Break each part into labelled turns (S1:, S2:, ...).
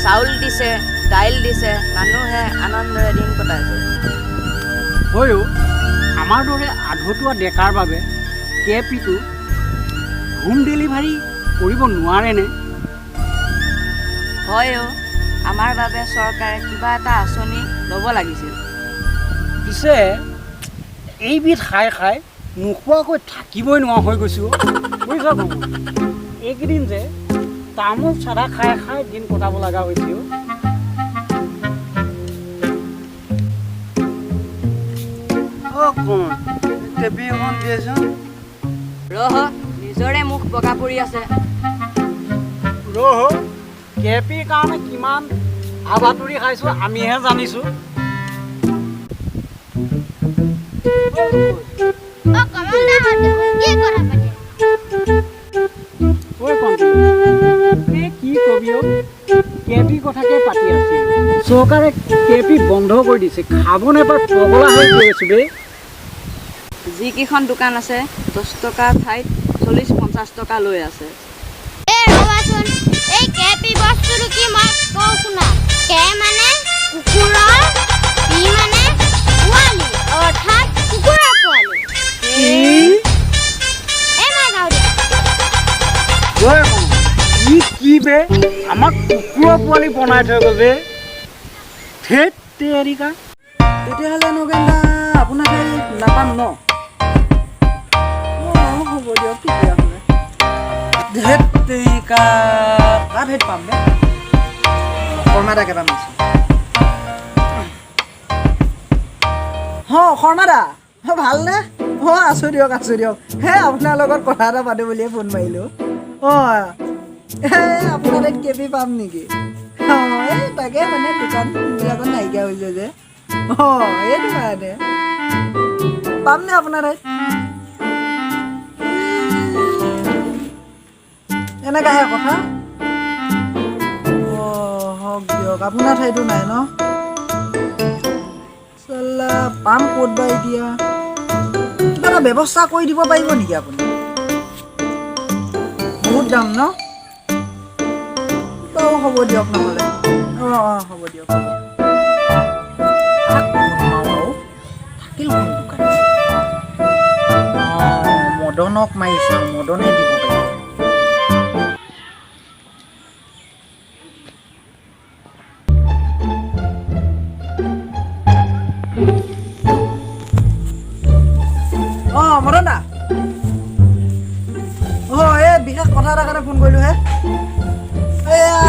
S1: চাউল দিছে, দাইল দিছে, মানুহে আনন্দৰে দিন কটাইছে।
S2: হয়ো আমাৰ দৰে আধৰুৱা ডেকাৰ বাবে কেপিটো হোম ডেলিভাৰী কৰিব নোৱাৰেনে?
S1: হয়ো আমাৰ বাবে চৰকাৰে কিবা এটা আঁচনি ল'ব লাগিছিল।
S2: পিছে এইবিধ খাই খাই নোখোৱাকৈ থাকিবই নোৱাৰা হৈ গৈছোঁ বুজিছ বাবু। এইকেইদিন যে তামোল চাদা খাই খাই দিন কটাব লগা হৈছে।
S1: ৰহ নিজৰে মুখ বগা পৰি আছে।
S2: ৰহ কেপিৰ কাৰণে কিমান আবাতৰি খাইছোঁ আমিহে জানিছোঁ। কি কবি কেপি কথাকে পাতি আছিল। চৰকাৰে কেপি বন্ধ কৰি দিছে, খাব নাপায় পগলা হৈ গৈ আছো দেই।
S1: যিকেইখন দোকান আছে 10 টকা ঠাইত 40-50 টকা লৈ আছে।
S3: এই কেপি বস্তুটো কি মই কওঁ শুনা। কে মানে কুকুৰৰ, পি মানে পোৱালি, অৰ্থাৎ কুকুৰৰ পোৱালি।
S2: কি বে আমাক কুকুৰৰ পোৱালি বনাই থৈ গ'ল বে। ধেত তেৰিকা।
S4: তেতিয়াহ'লে নগেন্দা আপোনাক নাপাম ন? হ'ব দিয়ক তেতিয়াহ'লে। ধেত তেৰিকা কাৰ ঠাইত পাম বে? শৰ্মা দাকে পাম। শৰ্মা দা ভালনে? আছোঁ দিয়ক হে আপোনাৰ লগত কথা এটা পাতো বুলিয়ে ফোন মাৰিলোঁ। আপোনাৰ তাত কেপি পাম নেকি? তাকে মানে দোকানবিলাকত নাইকিয়া হৈছে যে। এইটো কাৰণে পামনে আপোনাৰ তাত? এনেকাহে কথা। হওক দিয়ক, আপোনাৰ ঠাইতো নাই ন? চাল্লা পাম ক'ত বা এতিয়া? কিবা এটা ব্যৱস্থা কৰি দিব পাৰিব নেকি আপুনি? বহুত দাম ন? হ'ব দিয়ক নহ'লে। হ'ব দিয়ক। থাকিল কোন দোকান? মদনক মাৰিছোঁ, মদনে দিব পাৰিব। মদন দা এই বিশেষ কথা এটাৰ কাৰণে ফোন কৰিলোঁ হে।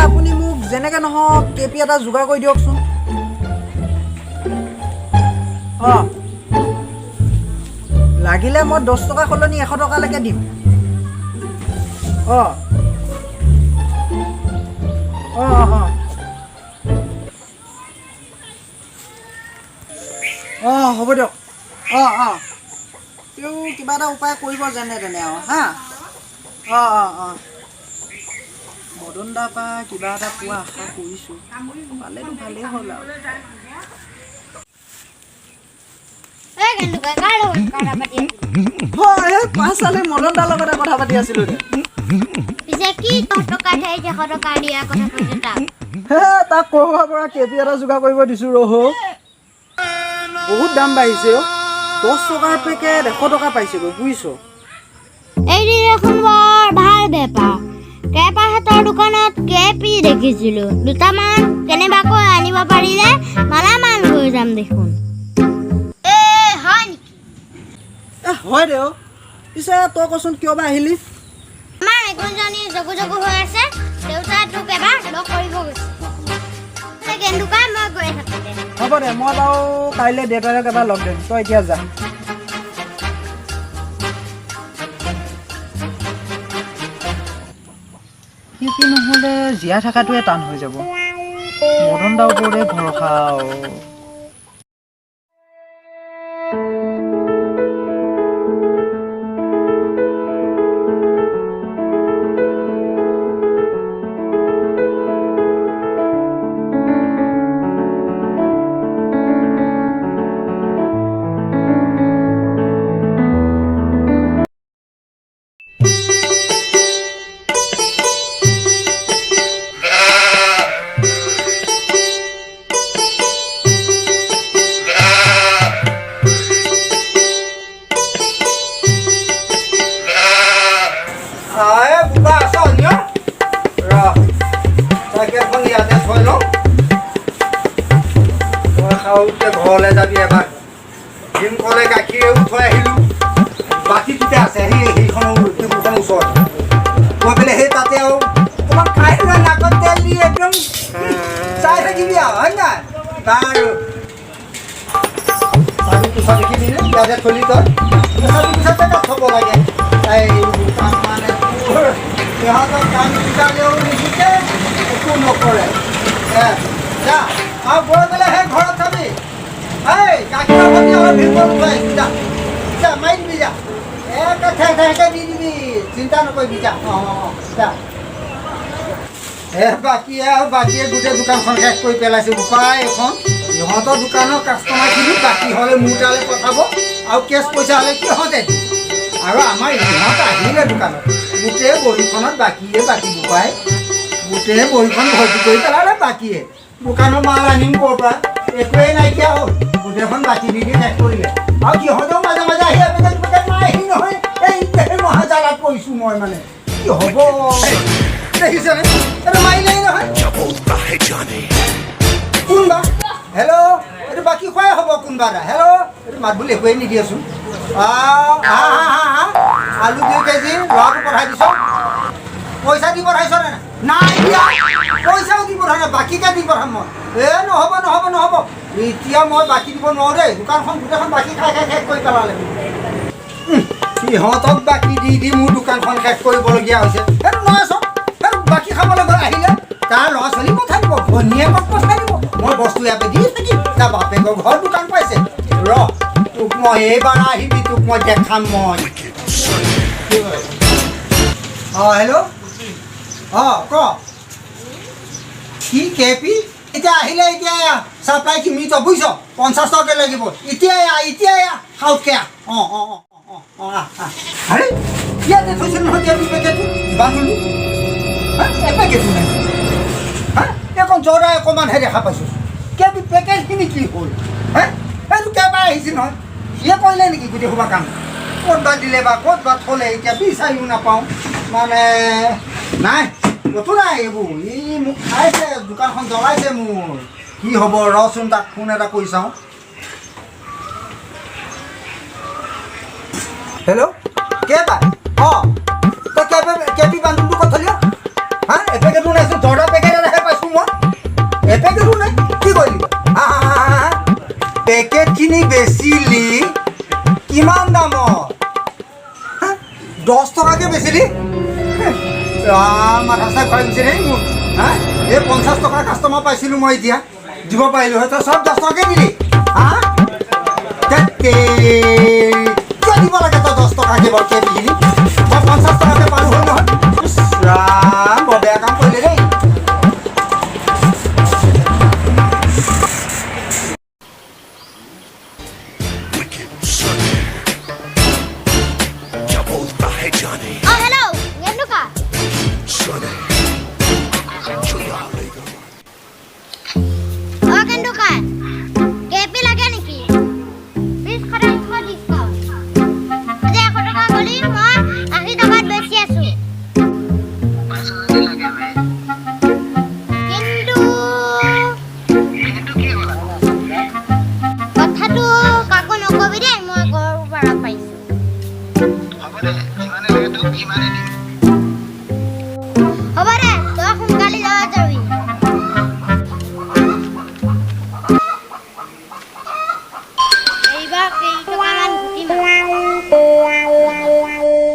S4: আপুনি মোক যেনেকৈ নহওক কেপি এটা যোগাৰ কৰি দিয়কচোন। লাগিলে মই 10 টকা সলনি 100 টকালৈকে দিম। হ'ব দিয়ক। তেওঁ কিবা এটা উপায় কৰিব যেনে তেনে আৰু হা। মদন দাৰ পৰা কিবা এটা পোৱা আশা কৰিছোঁ। পালেতো ভালেই হ'ল আৰু। পাঁচচালি মদন দাৰ লগতে কথা পাতি আছিলোঁ। তাক ক'ৰবাৰ পৰা কেপি এটা যোগাৰ কৰিব দিছোঁ। বহুত দাম বাঢ়িছে। 10 টকাৰ পেকেট 100 টকা পাইছেগৈ বুজিছ।
S3: এইটো দেখোন বৰ ভাল বেপাৰ। কেপাহঁতৰ দোকানত কেপি দেখিছিলোঁ। দুটামান কেনেবাকৈ আনিব পাৰিলে মালামাল হৈ যাম দেখোন।
S4: হয় দে। পিছে তই কচোন কিয় বা আহিলি?
S3: আমাৰ এজনী জগু হৈ আছে। দেউতাই তোক এবাৰ লগ কৰিব গৈছে। মই গৈ থাকোঁ।
S4: হ'ব দে, মই বাৰু কাইলৈ দেউতাক এবাৰ লগ দিম। তই এতিয়া যা। কি নহ'লে জীয়াই থকাটোৱে টান হৈ যাব। মদন দাৰ ওপৰতে ভৰসা।
S5: চাবি এবাৰ দিন ক'লে গাখীৰে থৈ আহিলোঁ বাকীটোতে আছে সেইখনৰ টেবুলখনৰ ওচৰত গৈ পেলাই সেই তাতে আৰু অকণমান খাই লোৱা নাকত তেল দি একদম চাই থাকিবি আৰু হয় নাই বাৰু চাবি পিছত দেখিবিনে ইয়াতে থলি তই চাবি পিছতে তাত থ'ব লাগে এই কাম মানে সিহঁতৰ কাম বুজালেও নিশিকে একো নকৰে যা আৰু গৈ পেলাই সেই ঘৰত চাবি এই গাখীৰৰ সৈতে অলপ ভিতৰত থৈ আহিছোঁ যা যা মাৰি দিবি যা একে ঠেকে দি দিবি চিন্তা নকৰিবি যা অঁ যা বাকীয়ে গোটেই দোকানখন শেষ কৰি পেলাইছে উপায় এখন ইহঁতৰ দোকানৰ কাষ্টমাৰখিনি বাকী হ'লে মোৰ তালৈ পঠাব আৰু কেছ পইচা হ'লে সিহঁতে আৰু আমাৰ ইহঁত আহিলে দোকানত গোটেই বহীখনত বাকীয়ে বাকী উপায় গোটেই বহীখন ভৰ্তি কৰি পেলালে বাকীয়ে দোকানৰ মাল আনিম ক'ৰ পৰা একোৱেই নাইকিয়া হ'ল গোটেইখন বাকী দি শেষ কৰিলে আৰু সিহঁতেও মাজে মাজে আহি নাহি নহয় এই মহাজালাত পৰিছোঁ মই মানে কি হ'ব দেখিছেনে এইটো মাৰিলেই নহয় কোনবা হেল্ল' এইটো বাকী খুৱাই হ'ব কোনবা এটা হেল্ল' এইটো মাত বুলি একোৱেই নিদিয়েচোন আলু 2 কেজি ল'ৰাটো পঠাই দিছ পইচা দি পঠাইছ নে নাই দিয়া পইচাও দি পঠা নাই বাকীকে দি পঠাম মই নহ'ব এতিয়া মই বাকী দিব নোৱাৰোঁ দেই দোকানখন গোটেইখন বাকী খাই শেষ কৰি পেলালে সিহঁতক বাকী দি মোৰ দোকানখন শেষ কৰিবলগীয়া হৈছে সেইটো নহয় চব সেইটো বাকী খাবলৈ গৈ আহিলে তাৰ ল'ৰা ছোৱালী পঠাই দিব ভনীয়েকক পঠাই দিব মই বস্তু ইয়াতে দি থাকিম তাৰ বাপেকৰ ঘৰ দোকান পাইছে তোক মই এইবাৰ আহিবি তোক মই দেখাম মই হেল্ল' ক কি কেপি এতিয়া আহিলে এতিয়া চাপ্লাই কিনি তই বুজিছ 50 টকাকৈ লাগিব এতিয়া খাওঁতকৈ আৰে ইয়াতে থৈছিল নহয় কেপি পেকেটটো বান্ধলো এপেকেটো নাই এখন জৰাই অকণমানহে দেখা পাইছোঁ কেপি পেকেটখিনি কি হ'ল এইটো কেবাৰ আহিছিল নহয় সিয়ে কৰিলে নেকি গোটেই সোপা কাম ক'ত বা দিলে বা ক'ত বা থ'লে এতিয়া বিচাৰিও নাপাওঁ মানে নাই ক'তো নাই এইবোৰ ই মোক খাইছে দোকানখন জ্বলাইছে মোৰ কি হ'ব ৰচোন তাক ফোন এটা কৰি চাওঁ হেল্ল' কেবাৰ তই কেপি বান্ধটো ক'ত থলি এপেকেটো নাইছোঁ 10টা পেকেট এটাহে পাইছোঁ মই এপেকেটো নাই কি কৰিলি পেকেটখিনি বেচিলি কিমান দামত 10 টকাকৈ বেচিলি মাথা চাই খুৱাই দিছে দেই মোৰ এই 50 টকাৰ কাষ্টমাৰ পাইছিলোঁ মই এতিয়া দিব পাৰিলোঁ হয় তই চব 10 টকাকৈ দিলি কিয় দিব লাগে তই 10 টকাকৈ বাৰু কেবিখিনি মই 50 টকাকৈ পালোঁ হ'ল নহয় বৰ বেয়া কাম কৰিলে দেই
S6: Gimana nih?